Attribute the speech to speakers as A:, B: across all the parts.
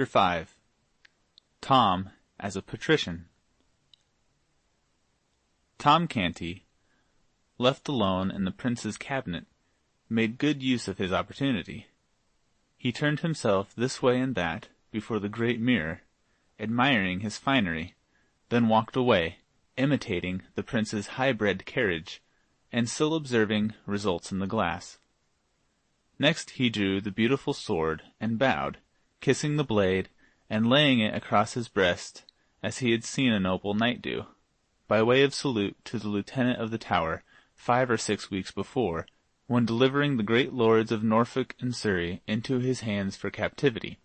A: Chapter 5. Tom as a Patrician. Tom Canty, left alone in the prince's cabinet, made good use of his opportunity. He turned himself this way and that before the great mirror, admiring his finery, then walked away, imitating the prince's high-bred carriage, and still observing results in the glass. Next he drew the beautiful sword and bowed, kissing the blade and laying it across his breast as he had seen a noble knight do, by way of salute to the lieutenant of the Tower 5 or 6 weeks before, when delivering the great lords of Norfolk and Surrey into his hands for captivity.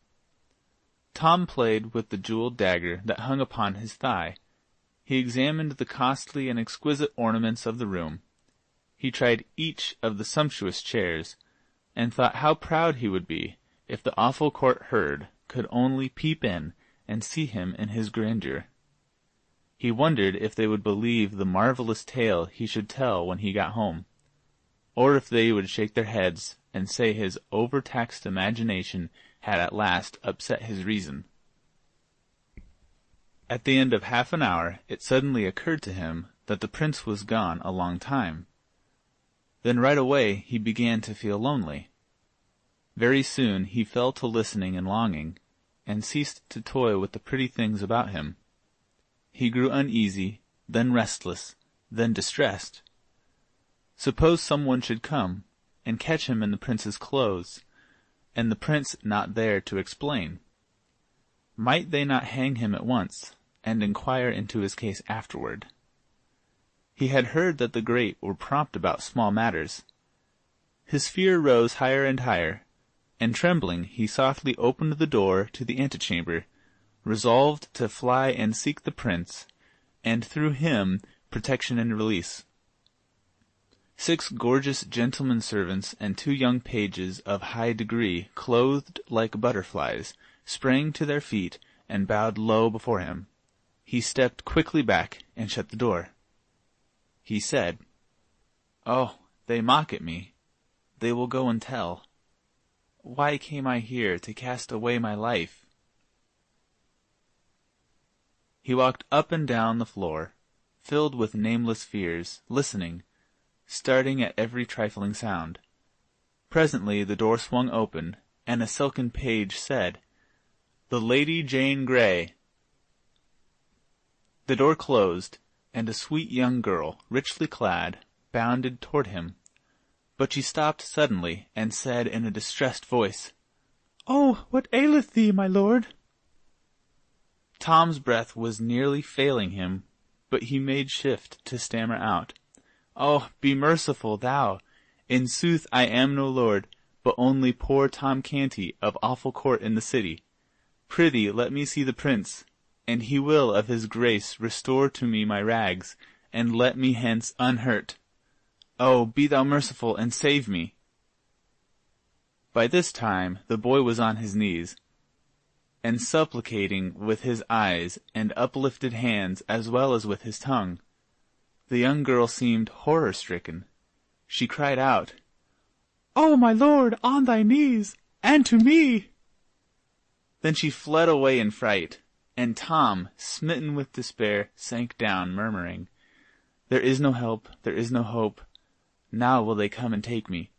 A: Tom played with the jewelled dagger that hung upon his thigh. He examined the costly and exquisite ornaments of the room. He tried each of the sumptuous chairs, and thought how proud he would be if the awful court herd could only peep in and see him in his grandeur. He wondered if they would believe the marvelous tale he should tell when he got home, or if they would shake their heads and say his overtaxed imagination had at last upset his reason. At the end of half an hour it suddenly occurred to him that the prince was gone a long time. Then right away he began to feel lonely. Very soon he fell to listening and longing, and ceased to toy with the pretty things about him. He grew uneasy, then restless, then distressed. Suppose someone should come and catch him in the prince's clothes, and the prince not there to explain. Might they not hang him at once, and inquire into his case afterward? He had heard that the great were prompt about small matters. His fear rose higher and higher, and trembling he softly opened the door to the antechamber, resolved to fly and seek the prince, and through him protection and release. 6 gorgeous gentlemen servants and 2 young pages of high degree, clothed like butterflies, sprang to their feet and bowed low before him. He stepped quickly back and shut the door. He said, "Oh, they mock at me. They will go and tell. Why came I here to cast away my life?" He walked up and down the floor, filled with nameless fears, listening, starting at every trifling sound. Presently the door swung open, and a silken page said, "The Lady Jane Grey." The door closed, and a sweet young girl, richly clad, bounded toward him. But she stopped suddenly, and said in a distressed voice, "Oh, what aileth thee, my lord?" Tom's breath was nearly failing him, but he made shift to stammer out, "Oh, be merciful, thou! In sooth I am no lord, but only poor Tom Canty of awful court in the city. Prithee let me see the prince, and he will of his grace restore to me my rags, and let me hence unhurt. Oh, be thou merciful, and save me." By this time the boy was on his knees, and supplicating with his eyes and uplifted hands as well as with his tongue. The young girl seemed horror-stricken. She cried out, "Oh, my lord, on thy knees, and to me!" Then she fled away in fright, and Tom, smitten with despair, sank down, murmuring, "There is no help, there is no hope. Now will they come and take me."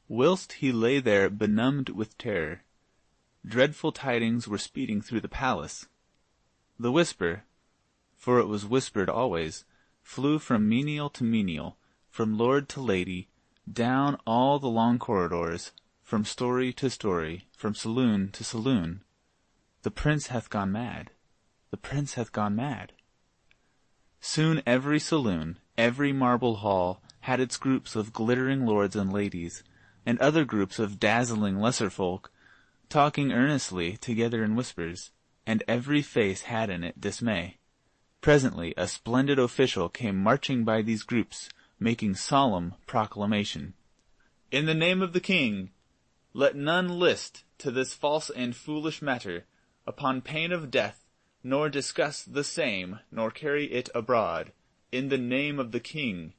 A: Whilst he lay there benumbed with terror, dreadful tidings were speeding through the palace. The whisper, for it was whispered always, flew from menial to menial, from lord to lady, down all the long corridors, from story to story, from saloon to saloon. "The prince hath gone mad. The prince hath gone mad." Soon every saloon, every marble hall, had its groups of glittering lords and ladies, and other groups of dazzling lesser folk, talking earnestly together in whispers, and every face had in it dismay. Presently a splendid official came marching by these groups, making solemn proclamation. "In the name of the king, let none list to this false and foolish matter, upon pain of death, nor discuss the same, nor carry it abroad. In the name of the king."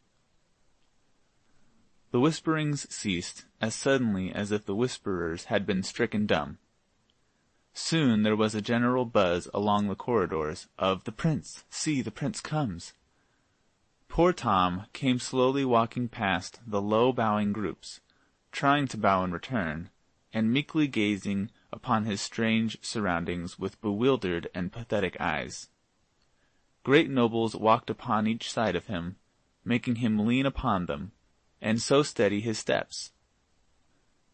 A: The whisperings ceased as suddenly as if the whisperers had been stricken dumb. Soon there was a general buzz along the corridors of "The prince! See, the prince comes!" Poor Tom came slowly walking past the low bowing groups, trying to bow in return, and meekly gazing upon his strange surroundings with bewildered and pathetic eyes. Great nobles walked upon each side of him, making him lean upon them, and so steady his steps.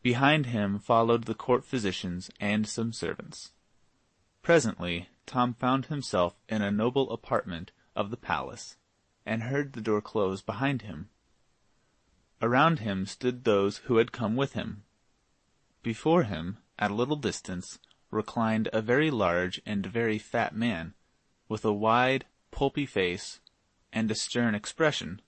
A: Behind him followed the court physicians and some servants. Presently Tom found himself in a noble apartment of the palace, and heard the door close behind him. Around him stood those who had come with him. Before him, at a little distance, reclined a very large and very fat man, with a wide, pulpy face and a stern expression.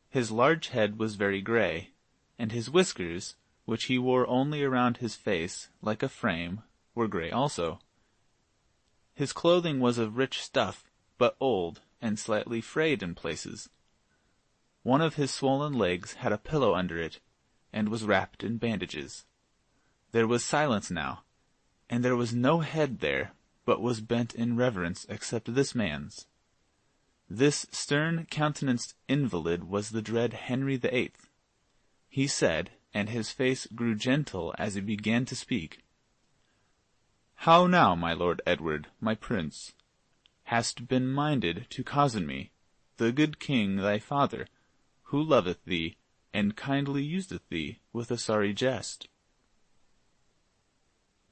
A: His large head was very gray, and his whiskers, which he wore only around his face like a frame, were gray also. His clothing was of rich stuff, but old and slightly frayed in places. One of his swollen legs had a pillow under it, and was wrapped in bandages. There was silence now, and there was no head there but was bent in reverence except this man's. This stern-countenanced invalid was the dread Henry VIII. He said, and his face grew gentle as he began to speak, "How now, my Lord Edward, my prince? Hast been minded to cozen me, the good king thy father, who loveth thee, and kindly useth thee with a sorry jest?"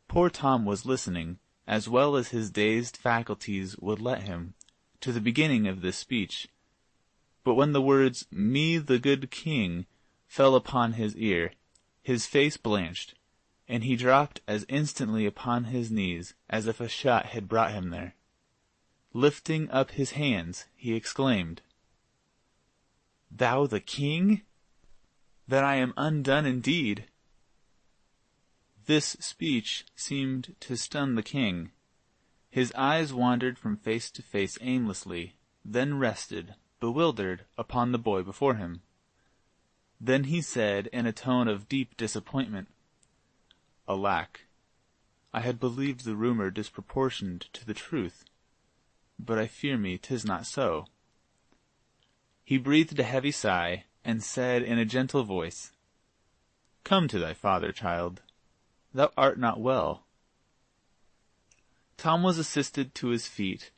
A: Poor Tom was listening, as well as his dazed faculties would let him, to the beginning of this speech. But when the words, "me the good king," fell upon his ear, his face blanched, and he dropped as instantly upon his knees as if a shot had brought him there. Lifting up his hands, he exclaimed, "Thou the king? Then I am undone indeed." This speech seemed to stun the king. His eyes wandered from face to face aimlessly, then rested, bewildered, upon the boy before him. Then he said in a tone of deep disappointment, "Alack, I had believed the rumor disproportioned to the truth, but I fear me 'tis not so." He breathed a heavy sigh, and said in a gentle voice, "Come to thy father, child. Thou art not well." Tom was assisted to his feet,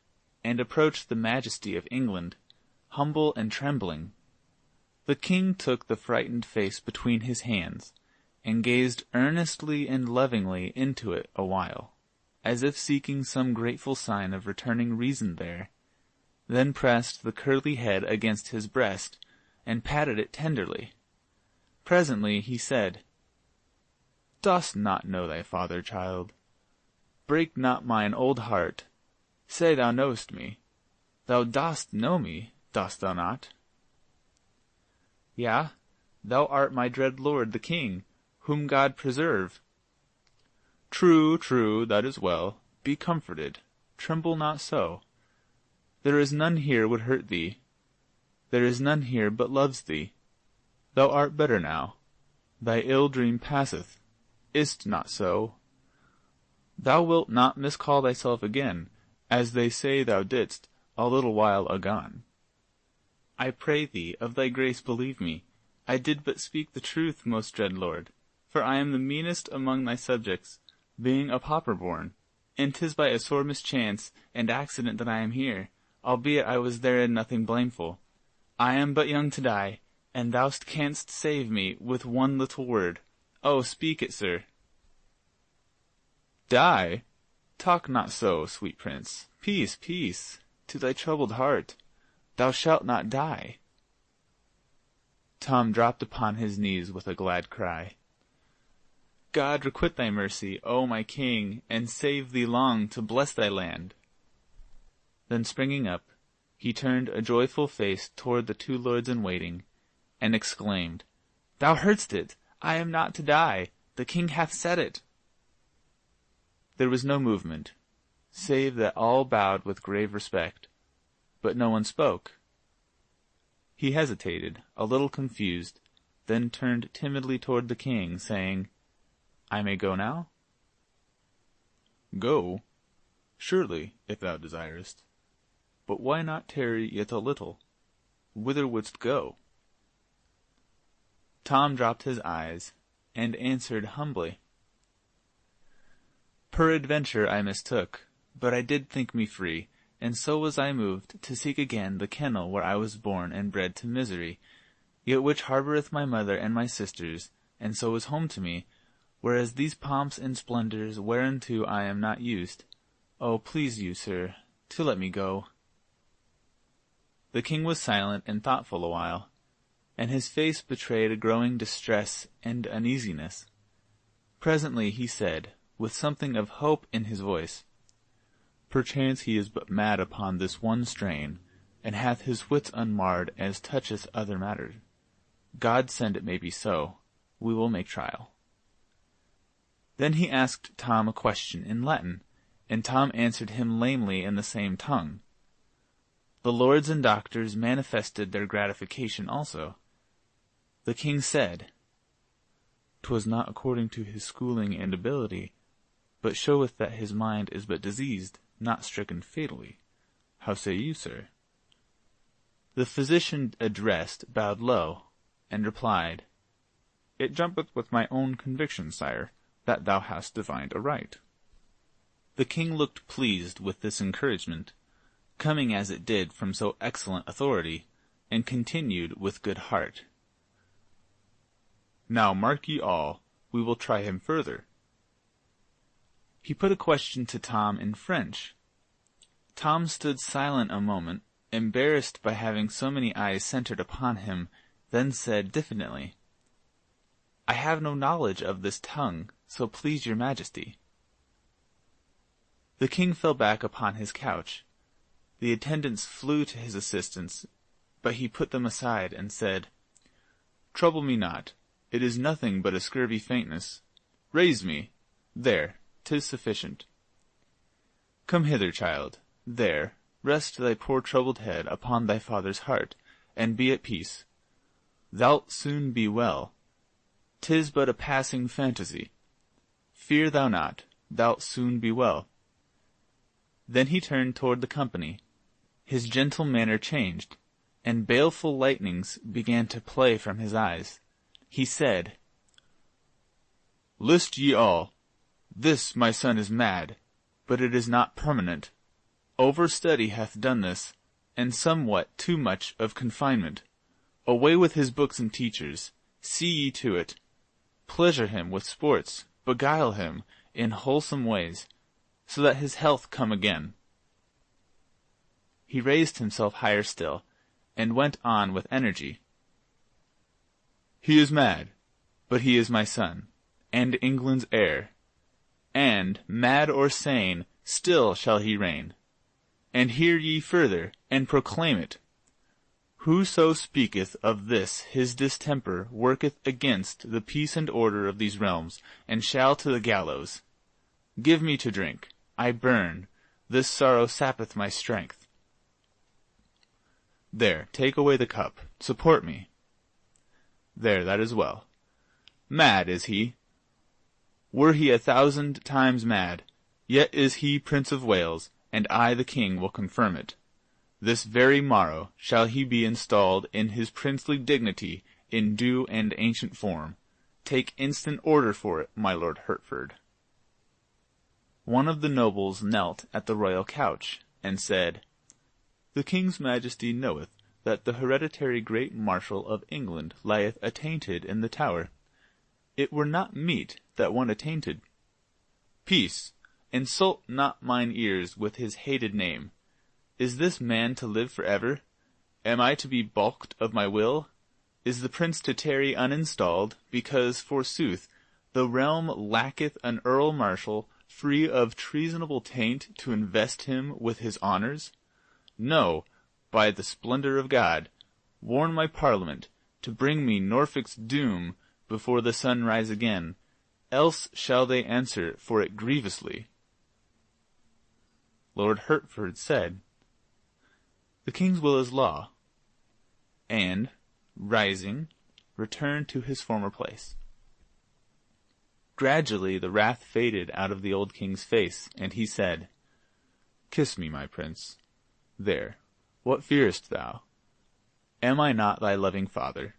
A: and approached the majesty of England, humble and trembling. The king took the frightened face between his hands, and gazed earnestly and lovingly into it a while, as if seeking some grateful sign of returning reason there, then pressed the curly head against his breast, and patted it tenderly. Presently he said, "Dost not know thy father, child? Break not mine old heart. Say thou knowest me. Thou dost know me, dost thou not?" "Yea, thou art my dread lord the king, whom God preserve." "True, true, that is well. Be comforted. Tremble not so. There is none here would hurt thee. There is none here but loves thee. Thou art better now. Thy ill dream passeth. Is't not so? Thou wilt not miscall thyself again, as they say thou didst a little while agone. I pray thee, of thy grace believe me. I did but speak the truth, most dread lord, for I am the meanest among thy subjects, being a pauper born, and 'tis by a sore mischance and accident that I am here, albeit I was therein nothing blameful. I am but young to die, and thou canst save me with one little word. Oh, speak it, sir." "Die? Talk not so, sweet prince. Peace, peace, to thy troubled heart. Thou shalt not die." Tom dropped upon his knees with a glad cry. "God requite thy mercy, O my king, and save thee long to bless thy land." Then springing up, he turned a joyful face toward the two lords-in-waiting, and exclaimed, "Thou heardst it! I am not to die! The king hath said it!" There was no movement, save that all bowed with grave respect, but no one spoke. He hesitated, a little confused, then turned timidly toward the king, saying, "I may go now?" Go? Surely, if thou desirest. But why not tarry yet a little? Whither wouldst go? Tom dropped his eyes, and answered humbly, Peradventure I mistook, but I did think me free, and so was I moved to seek again the kennel where I was born and bred to misery, yet which harboureth my mother and my sisters, and so is home to me, whereas these pomps and splendours whereunto I am not used. Oh, please you, sir, to let me go. The king was silent and thoughtful a while, and his face betrayed a growing distress and uneasiness. Presently he said, with something of hope in his voice, Perchance he is but mad upon this one strain, and hath his wits unmarred as toucheth other matters. God send it may be so. We will make trial. Then he asked Tom a question in Latin, and Tom answered him lamely in the same tongue. The lords and doctors manifested their gratification also. The king said, "'Twas not according to his schooling and ability, but showeth that his mind is but diseased, not stricken fatally. How say you, sir?" The physician addressed bowed low, and replied, "It jumpeth with my own conviction, sire, that thou hast divined aright." The king looked pleased with this encouragement, coming as it did from so excellent authority, and continued with good heart, "Now mark ye all, we will try him further." He put a question to Tom in French. Tom stood silent a moment, embarrassed by having so many eyes centered upon him, then said diffidently, "I have no knowledge of this tongue, so please your majesty." The king fell back upon his couch. The attendants flew to his assistance, but he put them aside and said, "Trouble me not. It is nothing but a scurvy faintness. Raise me. There, 'tis sufficient. Come hither, child. There, rest thy poor troubled head upon thy father's heart, and be at peace. Thou'lt soon be well. 'Tis but a passing fantasy. Fear thou not, thou'lt soon be well." Then he turned toward the company. His gentle manner changed, and baleful lightnings began to play from his eyes. He said, "List ye all. This my son is mad, but it is not permanent. Overstudy hath done this, and somewhat too much of confinement. Away with his books and teachers. See ye to it. Pleasure him with sports, beguile him in wholesome ways, so that his health come again." He raised himself higher still, and went on with energy. "He is mad, but he is my son, and England's heir. And, mad or sane, still shall he reign. And hear ye further, and proclaim it. Whoso speaketh of this his distemper worketh against the peace and order of these realms, and shall to the gallows. Give me to drink. I burn. This sorrow sappeth my strength. There, take away the cup. Support me. There, that is well. Mad is he. Were he 1,000 times mad, yet is he Prince of Wales, and I the king will confirm it. This very morrow shall he be installed in his princely dignity in due and ancient form. Take instant order for it, my Lord Hertford." One of the nobles knelt at the royal couch, and said, "The king's majesty knoweth that the hereditary great marshal of England lieth attainted in the Tower. It were not meet that one attainted. Peace! Insult not mine ears with his hated name. Is this man to live for ever? Am I to be balked of my will? Is the prince to tarry uninstalled, because, forsooth, the realm lacketh an earl marshal free of treasonable taint to invest him with his honours? No, by the splendour of God, warn my parliament to bring me Norfolk's doom before the sun rise again, else shall they answer for it grievously." Lord Hertford said, "The king's will is law," and, rising, returned to his former place. Gradually the wrath faded out of the old king's face, and he said, "Kiss me, my prince. There, what fearest thou? Am I not thy loving father?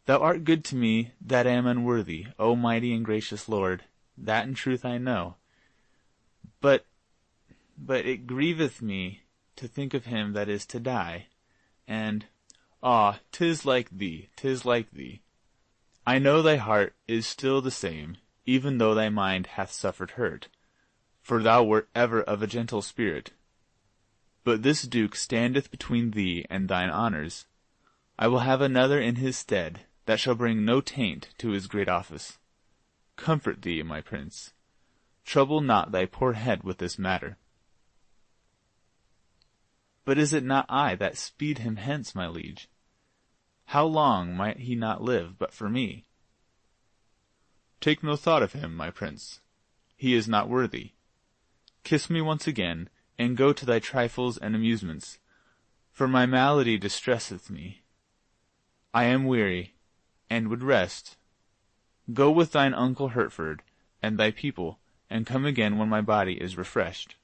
A: Thou art good to me that am unworthy, O mighty and gracious Lord, that in truth I know. But it grieveth me to think of him that is to die, and, 'tis like thee, 'tis like thee. I know thy heart is still the same, even though thy mind hath suffered hurt, for thou wert ever of a gentle spirit. But this duke standeth between thee and thine honours. I will have another in his stead, that shall bring no taint to his great office. Comfort thee, my prince. Trouble not thy poor head with this matter." "But is it not I that speed him hence, my liege? How long might he not live but for me?" "Take no thought of him, my prince. He is not worthy. Kiss me once again, and go to thy trifles and amusements, for my malady distresseth me. I am weary, and would rest. Go with thine uncle Hertford and thy people, and come again when my body is refreshed."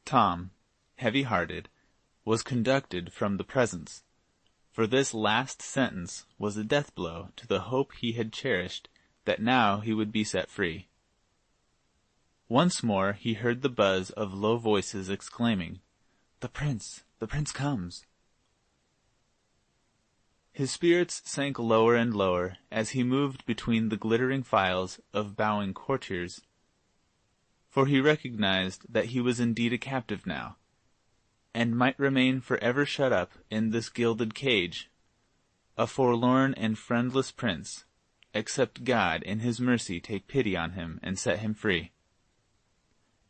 A: Tom, heavy-hearted, was conducted from the presence, for this last sentence was a death-blow to the hope he had cherished that now he would be set free. Once more he heard the buzz of low voices exclaiming, the prince comes!" His spirits sank lower and lower as he moved between the glittering files of bowing courtiers, for he recognized that he was indeed a captive now, and might remain forever shut up in this gilded cage, a forlorn and friendless prince, except God in his mercy take pity on him and set him free.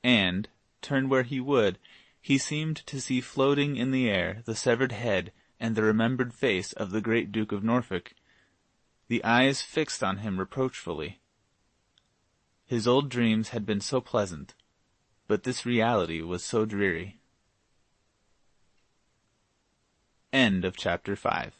A: And, turn where he would, he seemed to see floating in the air the severed head and the remembered face of the great Duke of Norfolk, the eyes fixed on him reproachfully. His old dreams had been so pleasant, but this reality was so dreary. End of chapter 5.